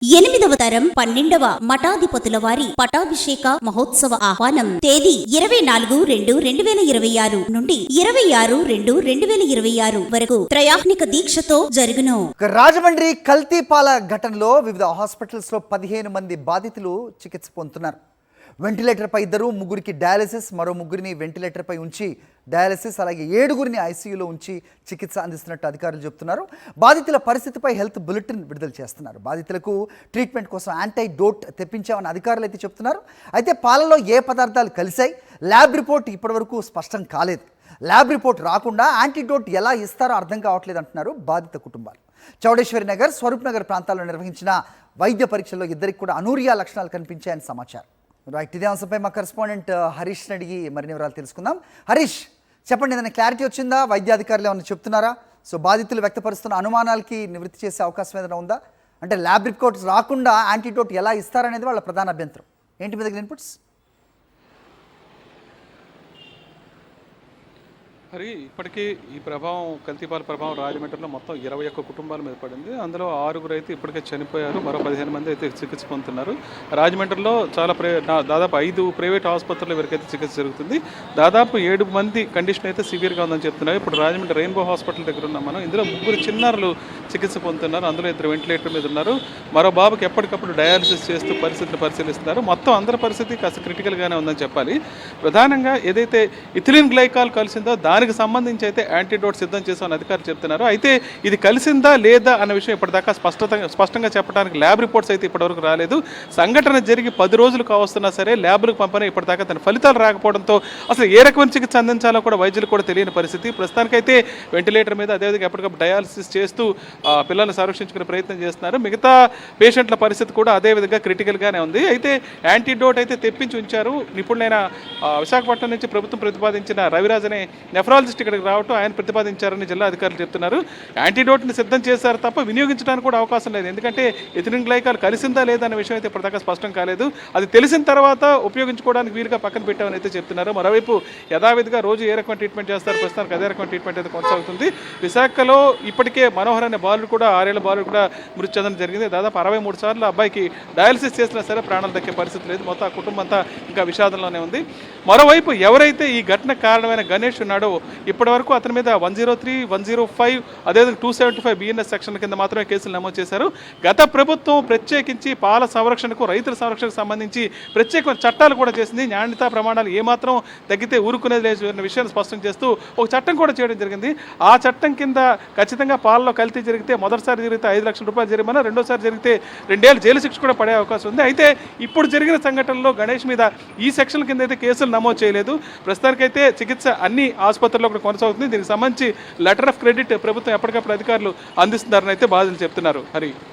8వ తరం 12వ మఠాధిపతుల వారి పటాభిషేక మహోత్సవ ఆహ్వానం. తేదీ 24/2/2026 నుండి 26/2/2026 వరకు త్రయాహ్నిక దీక్షతో జరుగును. రాజమండ్రి కల్తీపాల ఘటనలో వివిధ హాస్పిటల్స్ లో 15 మంది బాధితులు చికిత్స పొందుతున్నారు. వెంటిలేటర్ పై 2, 3 డయాలసిస్, మరో 3 వెంటిలేటర్ పై ఉంచి డయాలసిస్, అలాగే 7 ఐసీయూలో ఉంచి చికిత్స అందిస్తున్నట్టు అధికారులు చెబుతున్నారు. బాధితుల పరిస్థితిపై హెల్త్ బులెటిన్ విడుదల చేస్తున్నారు. బాధితులకు ట్రీట్మెంట్ కోసం యాంటీడోట్ తెప్పించామని అధికారులు అయితే చెప్తున్నారు. అయితే పాలలో ఏ పదార్థాలు కలిశాయి, ల్యాబ్ రిపోర్ట్ ఇప్పటివరకు స్పష్టం కాలేదు. ల్యాబ్ రిపోర్ట్ రాకుండా యాంటీడోట్ ఎలా ఇస్తారో అర్థం కావట్లేదు అంటున్నారు బాధిత కుటుంబాలు. చౌడేశ్వరి నగర్, స్వరూప్ నగర్ ప్రాంతాల్లో నిర్వహించిన వైద్య పరీక్షల్లో ఇద్దరికి కూడా అనూరియా లక్షణాలు కనిపించాయని సమాచారం. రైట్, ఇదే అంశంపై మా కరెస్పాండెంట్ హరీష్ అడిగి మరిన్ని వివరాలు తెలుసుకుందాం. హరీష్, చెప్పండి, ఏదైనా క్లారిటీ వచ్చిందా? వైద్యాధికారులు ఏమైనా చెప్తున్నారా? సో బాధితులు వ్యక్తపరుస్తున్న అనుమానాలకి నివృత్తి చేసే అవకాశం ఏదైనా ఉందా? అంటే ల్యాబ్ రిపోర్ట్స్ రాకుండా యాంటీడోట్ ఎలా ఇస్తారనేది వాళ్ళ ప్రధాన అభ్యంతరం. ఏంటి మీ దగ్గర ఇన్పుట్స్? మరి ఇప్పటికీ ఈ ప్రభావం, కల్తీపాల ప్రభావం రాజమండ్రిలో మొత్తం 21 కుటుంబాల మీద పడింది. అందులో 6 అయితే ఇప్పటికే చనిపోయారు, మరో 15 మంది అయితే చికిత్స పొందుతున్నారు. రాజమండ్రిలో చాలా దాదాపు 5 ప్రైవేట్ ఆసుపత్రులు ఎవరికైతే చికిత్స జరుగుతుంది. దాదాపు 7 మంది కండిషన్ అయితే సివియర్గా ఉందని చెప్తున్నారు. ఇప్పుడు రాజమండ్రి రెయిన్బో హాస్పిటల్ దగ్గర ఉన్నాం మనం. ఇందులో 3 చిన్నారులు చికిత్స పొందుతున్నారు. అందులో 2 వెంటిలేటర్ మీద ఉన్నారు. మరో బాబుకి ఎప్పటికప్పుడు డయాలసిస్ చేస్తూ పరిస్థితులు పరిశీలిస్తున్నారు. మొత్తం అందరి పరిస్థితి కాస్త క్రిటికల్గానే ఉందని చెప్పాలి. ప్రధానంగా ఏదైతే ఇథిలిన్ గ్లైకాల్ కలిసిందో దానికి సంబంధించి అయితే యాంటీడోట్ సిద్ధం చేసామని అధికారులు చెప్తున్నారు. అయితే ఇది కలిసిందా లేదా అన్న విషయం ఇప్పటిదాకా స్పష్టంగా చెప్పడానికి ల్యాబ్ రిపోర్ట్స్ అయితే ఇప్పటివరకు రాలేదు. సంఘటన జరిగి 10 రోజులు కావస్తున్నా సరే ల్యాబ్లకు పంపిన ఇప్పటిదాకా తన ఫలితాలు రాకపోవడంతో అసలు ఏ రకమైన చికిత్స అందించాలో కూడా వైద్యులు కూడా తెలియని పరిస్థితి. ప్రస్తుతానికైతే వెంటిలేటర్ మీద, అదేవిధంగా ఎప్పటికప్పుడు డయాలసిస్ చేస్తూ పిల్లల్ని సంరక్షించుకునే ప్రయత్నం చేస్తున్నారు. మిగతా పేషెంట్ల పరిస్థితి కూడా అదేవిధంగా క్రిటికల్గానే ఉంది. అయితే యాంటీడోట్ అయితే తెప్పించి ఉంచారు. నిపుణులైన విశాఖపట్నం నుంచి ప్రభుత్వం ప్రతిపాదించిన రవిరాజ్ అనే నెఫ్రాలజిస్ట్ ఇక్కడికి రావటం ఆయన ప్రతిపాదించారని జిల్లా అధికారులు చెప్తున్నారు. యాంటీడోట్ని సిద్ధం చేశారు తప్ప వినియోగించడానికి కూడా అవకాశం లేదు. ఎందుకంటే ఇథిలిన్ గ్లైకాల్ కలిసిందా లేదా అనే విషయం అయితే ఇప్పటిదాకా స్పష్టం కాలేదు. అది తెలిసిన తర్వాత ఉపయోగించుకోవడానికి వీలుగా పక్కన పెట్టామని అయితే చెప్తున్నారు. మరోవైపు యథావిధిగా రోజు ఏ రకమైన ట్రీట్మెంట్ చేస్తారు, ప్రస్తుతానికి అదే రకమైన ట్రీట్మెంట్ అయితే కొనసాగుతుంది. విశాఖలో ఇప్పటికే మనోహర్ అనే బాలుడు కూడా, 6 ఏళ్ల బాలుడు కూడా మృతి చెందడం జరిగింది. దాదాపు 63 సార్లు అబ్బాయికి డయాలసిస్ చేసినా సరే ప్రాణాలు దక్కే పరిస్థితి లేదు. మొత్తం ఆ కుటుంబం అంతా ఇంకా విషాదంలోనే ఉంది. మరోవైపు ఎవరైతే ఈ ఘటనకు కారణమైన గణేష్ ఉన్నాడో ఇప్పటి వరకు అతని మీద 103, 105, అదేవిధంగా 275 బిఎన్ఎస్ సెక్షన్ కింద మాత్రమే కేసులు నమోదు చేశారు. గత ప్రభుత్వం ప్రత్యేకించి పాల సంరక్షణకు, రైతుల సంరక్షణకు సంబంధించి ప్రత్యేకమైన చట్టాలు కూడా చేసింది. నాణ్యతా ప్రమాణాలు ఏమాత్రం తగ్గితే ఊరుకునేది లేని విషయాన్ని స్పష్టం చేస్తూ ఒక చట్టం కూడా చేయడం జరిగింది. ఆ చట్టం కింద ఖచ్చితంగా పాలలో కల్తీ జరిగితే మొదటిసారి జరిగితే 5 లక్షల రూపాయలు జరిమానా, రెండోసారి జరిగితే 2 ఏళ్ల జైలు శిక్ష కూడా పడే అవకాశం ఉంది. అయితే ఇప్పుడు జరిగిన సంఘటనలో గణేష్ మీద ఈ సెక్షన్ కింద అయితే కేసులు నమోదు చేయలేదు. ప్రస్తుతానికైతే చికిత్స అన్ని ఆసుపత్రుల్లో కూడా కొనసాగుతుంది. దీనికి సంబంధించి లెటర్ ఆఫ్ క్రెడిట్ ప్రభుత్వం ఎప్పటికప్పుడు అధికారులు అందిస్తున్నారని అయితే బాధితులు చెప్తున్నారు. హరి.